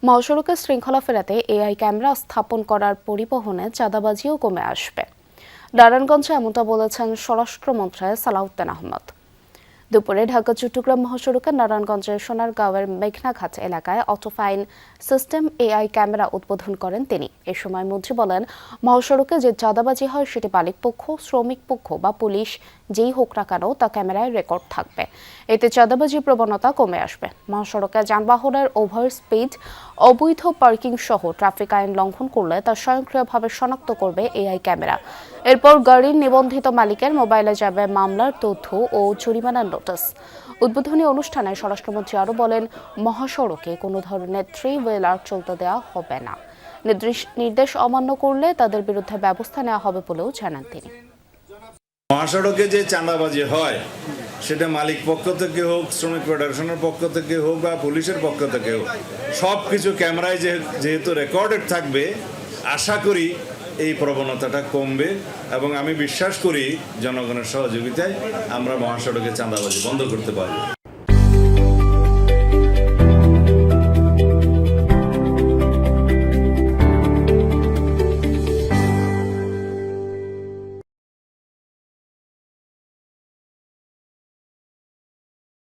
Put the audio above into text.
মহাসড়কে শৃঙ্খলা ফেরাতে এআই ক্যামেরা স্থাপন করার পরিবহনে চাঁদাবাজিও কমে আসবে। নারায়ণগঞ্জে এমনটা বলেছেন স্বরাষ্ট্রমন্ত্রী সালাউদ্দিন আহমদ। দুপুরে ঢাকা চট্টগ্রাম মহাসড়কের নারায়ণগঞ্জের সোনারগাঁওয়ের মেঘনাঘাট এলাকায় অটোফাইন সিস্টেম এআই ক্যামেরা উদ্বোধন করেন তিনি। এ সময় মন্ত্রী বলেন, মহাসড়কে যে চাঁদাবাজি হয় সেটি মালিক পক্ষ, শ্রমিক পক্ষ বা পুলিশ যেই হোক না কেন তা ক্যামেরায় রেকর্ড থাকবে। এতে চাঁদাবাজির প্রবণতা কমে আসবে। মহাসড়কে যানবাহনের ওভার স্পিড, অবৈধ পার্কিং সহ ট্রাফিক আইন লঙ্ঘন করলে তা স্বয়ংক্রিয়ভাবে শনাক্ত করবে এআই ক্যামেরা। এরপর গাড়ির নিবন্ধিত মালিকের মোবাইলে যাবে মামলার তথ্য ও জরিমানার নোটিশ। উদ্বোধনী অনুষ্ঠানে স্বরাষ্ট্রমন্ত্রী আরও বলেন, মহাসড়কে কোনো ধরনের থ্রি হুইলার চলতে দেওয়া হবে না। নির্দেশ অমান্য করলে তাদের বিরুদ্ধে ব্যবস্থা নেওয়া হবে বলেও জানান তিনি। মহাসড়কে যে চাঁদাবাজি হয় সেটা মালিক পক্ষ থেকে হোক, শ্রমিক ফেডারেশনের পক্ষ থেকে হোক বা পুলিশের পক্ষ থেকে হোক, সব কিছু ক্যামেরায় যেহেতু রেকর্ডেড থাকবে, আশা করি এই প্রবণতাটা কমবে এবং আমি বিশ্বাস করি জনগণের সহযোগিতায় আমরা মহাসড়কে চাঁদাবাজি বন্ধ করতে পারব।